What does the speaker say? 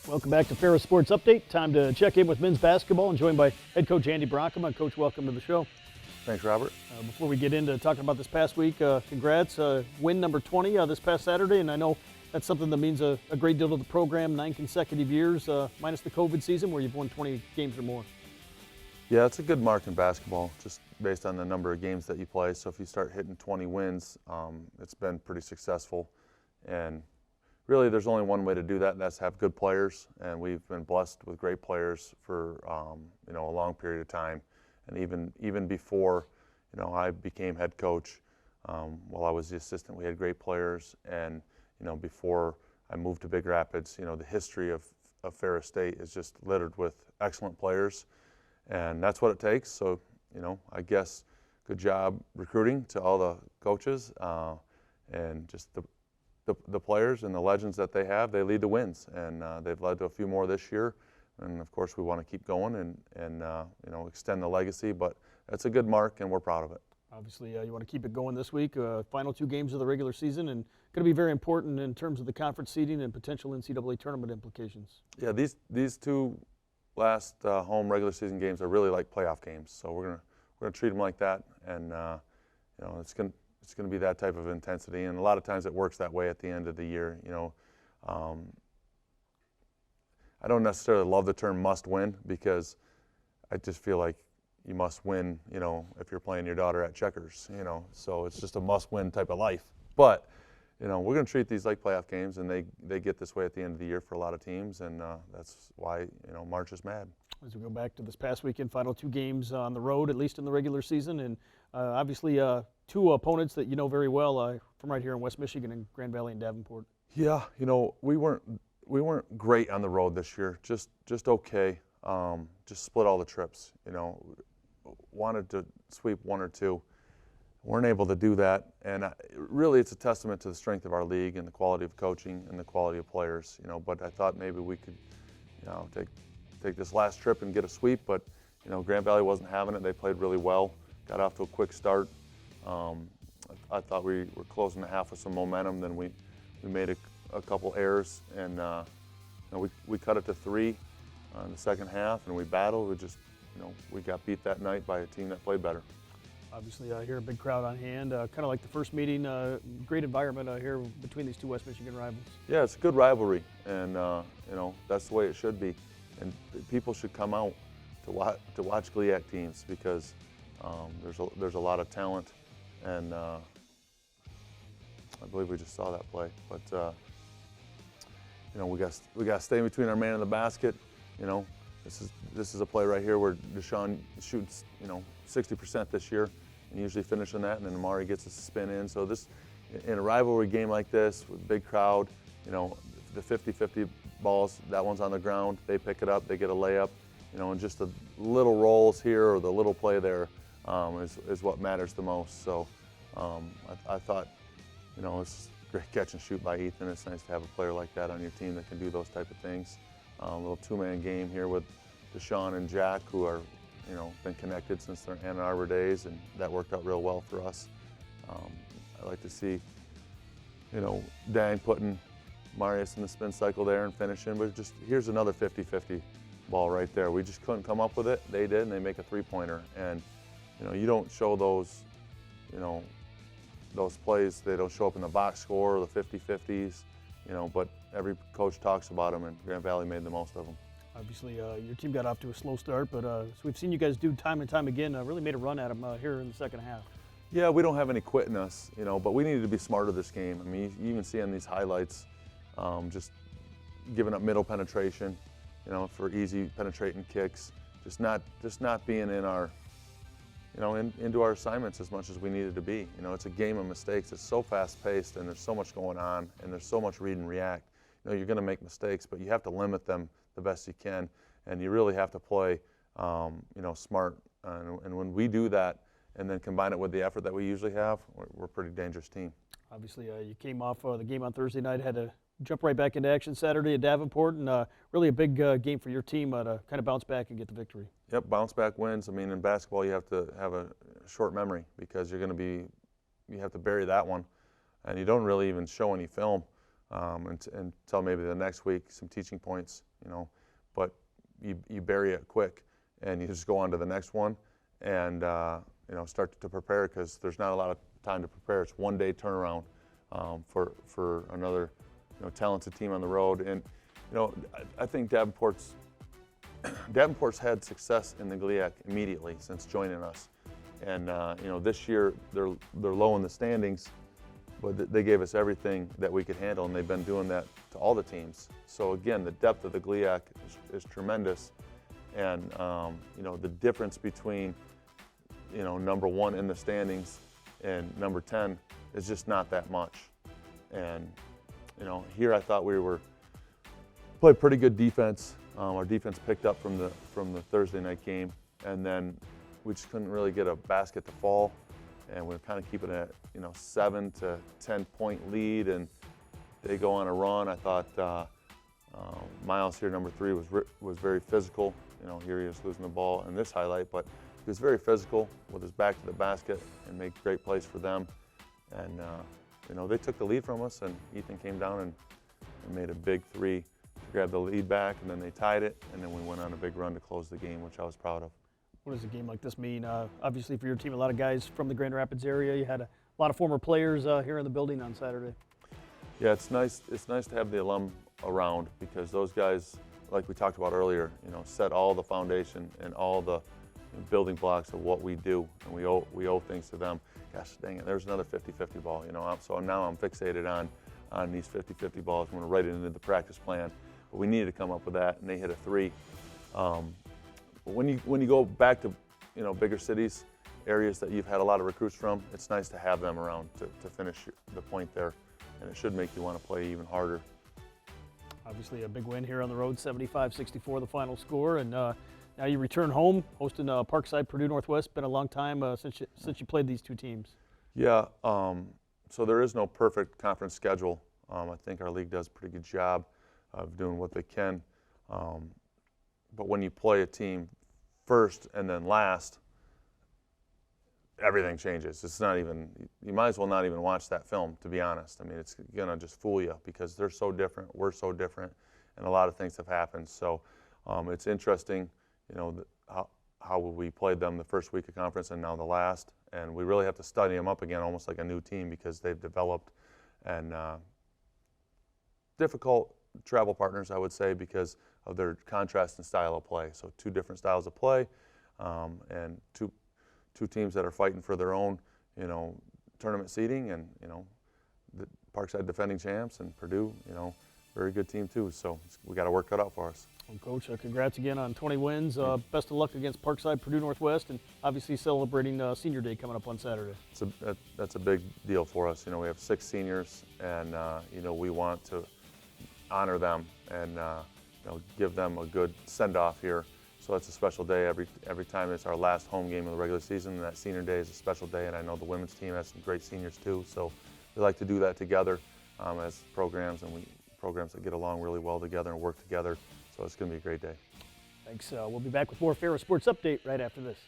Welcome back to Ferris Sports Update. Time to check in with men's basketball and joined by head coach Andy Bronkema. Coach, welcome to the show. Thanks, Robert. Before we get into talking about this past week, congrats. Win number 20 this past Saturday, and I know that's something that means a great deal to the program, 9 consecutive years, minus the COVID season where you've won 20 games or more. Yeah, it's a good mark in basketball, just based on the number of games that you play. So if you start hitting 20 wins, it's been pretty successful. And really, there's only one way to do that, and that's have good players. And we've been blessed with great players for a long period of time. And even before I became head coach, while I was the assistant, we had great players. And before I moved to Big Rapids, the history of Ferris State is just littered with excellent players. And that's what it takes. So, I guess good job recruiting to all the coaches and just the players and the legends that they have. They lead to wins, and they've led to a few more this year. And of course, we want to keep going and extend the legacy. But it's a good mark, and we're proud of it. Obviously, you want to keep it going this week. Final 2 games of the regular season, and going to be very important in terms of the conference seeding and potential NCAA tournament implications. Yeah, these 2 last home regular season games are really like playoff games. So we're gonna treat them like that, and it's gonna be that type of intensity. And a lot of times it works that way at the end of the year. I don't necessarily love the term "must win" because I just feel like you must win. If you're playing your daughter at checkers, so it's just a must-win type of life. But we're going to treat these like playoff games, and they get this way at the end of the year for a lot of teams, and that's why March is mad. As we go back to this past weekend, final 2 games on the road, at least in the regular season, and obviously 2 opponents that you know very well from right here in West Michigan and Grand Valley and Davenport. Yeah, we weren't great on the road this year. Just okay. Just split all the trips. Wanted to sweep 1 or 2. Weren't able to do that, and really it's a testament to the strength of our league and the quality of coaching and the quality of players. But I thought maybe we could, take this last trip and get a sweep. But Grand Valley wasn't having it. They played really well. Got off to a quick start. I thought we were closing the half with some momentum. Then we made a couple errors, and we cut it to 3 in the second half, and we battled. We got beat that night by a team that played better. Obviously, here a big crowd on hand, kind of like the first meeting. Great environment here between these 2 West Michigan rivals. Yeah, it's a good rivalry, and that's the way it should be. And people should come out to watch GLIAC teams because there's a lot of talent, and I believe we just saw that play. But we got to stay between our man and the basket. This is a play right here where Deshaun shoots 60% this year and usually finishing that, and then Amari gets a spin in. So this, in a rivalry game like this with a big crowd, the 50-50 balls, that one's on the ground, they pick it up, they get a layup, and just the little rolls here or the little play there is what matters the most. So I thought, it's great catch and shoot by Ethan. It's nice to have a player like that on your team that can do those type of things. A little 2-man game here with Deshaun and Jack, who are, been connected since their Ann Arbor days, and that worked out real well for us. I like to see, Dang putting Marius in the spin cycle there and finishing, but just here's another 50-50 ball right there. We just couldn't come up with it. They did, and they make a 3-pointer. And, you don't show those, those plays. They don't show up in the box score or the 50-50s, but every coach talks about them, and Grand Valley made the most of them. Obviously, your team got off to a slow start, but so we've seen you guys do time and time again, really made a run at them here in the second half. Yeah, we don't have any quit in us, but we needed to be smarter this game. I mean, you even see on these highlights, just giving up middle penetration, for easy penetrating kicks, just not being in our, into our assignments as much as we needed to be. It's a game of mistakes. It's so fast-paced, and there's so much going on, and there's so much read and react. You're going to make mistakes, but you have to limit them the best you can, and you really have to play, smart. And when we do that, and then combine it with the effort that we usually have, we're a pretty dangerous team. Obviously, you came off the game on Thursday night, had to jump right back into action Saturday at Davenport, and really a big game for your team to kind of bounce back and get the victory. Yep, bounce back wins. I mean, in basketball, you have to have a short memory because you have to bury that one, and you don't really even show any film until maybe the next week, some teaching points. but you bury it quick and you just go on to the next one and start to prepare, because there's not a lot of time to prepare. It's 1 day turnaround for another talented team on the road. And I think Davenport's had success in the GLIAC immediately since joining us. And this year they're low in the standings, but they gave us everything that we could handle, and they've been doing that to all the teams. So again, the depth of the GLIAC is tremendous, and the difference between number 1 in the standings and number 10 is just not that much. And here I thought we played pretty good defense. Our defense picked up from the Thursday night game, and then we just couldn't really get a basket to fall, and we were kind of keeping it at 7 to 10 point lead, and they go on a run. I thought Miles here, number 3, was very physical. Here he is losing the ball in this highlight, but he was very physical with his back to the basket and made great plays for them. And they took the lead from us, and Ethan came down and made a big 3 to grab the lead back, and then they tied it, and then we went on a big run to close the game, which I was proud of. What does a game like this mean? Obviously, for your team, a lot of guys from the Grand Rapids area. You had a lot of former players here in the building on Saturday. Yeah, it's nice. It's nice to have the alum around, because those guys, like we talked about earlier, set all the foundation and all the building blocks of what we do, and we owe things to them. Gosh dang it, there's another 50-50 ball. So now I'm fixated on these 50-50 balls. I'm going to write it into the practice plan, but we needed to come up with that, and they hit a 3. When you go back to bigger cities, areas that you've had a lot of recruits from, it's nice to have them around to finish the point there, and it should make you want to play even harder. Obviously a big win here on the road, 75-64 the final score, and now you return home hosting Parkside Purdue Northwest. Been a long time since you played these two teams. Yeah, so there is no perfect conference schedule. I think our league does a pretty good job of doing what they can. But when you play a team first and then last, everything changes. It's not even, you might as well not even watch that film, to be honest. I mean, it's going to just fool you, because they're so different, we're so different, and a lot of things have happened. So it's interesting, how we played them the first week of conference and now the last. And we really have to study them up again, almost like a new team, because they've developed, and difficult travel partners, I would say, because of their contrast in style of play. So 2 different styles of play, and two teams that are fighting for their own, tournament seeding, and the Parkside defending champs, and Purdue, very good team too. So we got to work cut out for us. Well, Coach, congrats again on 20 wins. Best of luck against Parkside Purdue Northwest, and obviously celebrating Senior Day coming up on Saturday. That's a big deal for us. We have 6 seniors, and we want to honor them and give them a good send-off here. So it's a special day every time. It's our last home game of the regular season, and that Senior Day is a special day, and I know the women's team has some great seniors too. So we like to do that together as programs, and programs that get along really well together and work together. So it's going to be a great day. Thanks. We'll be back with more Ferris Sports Update right after this.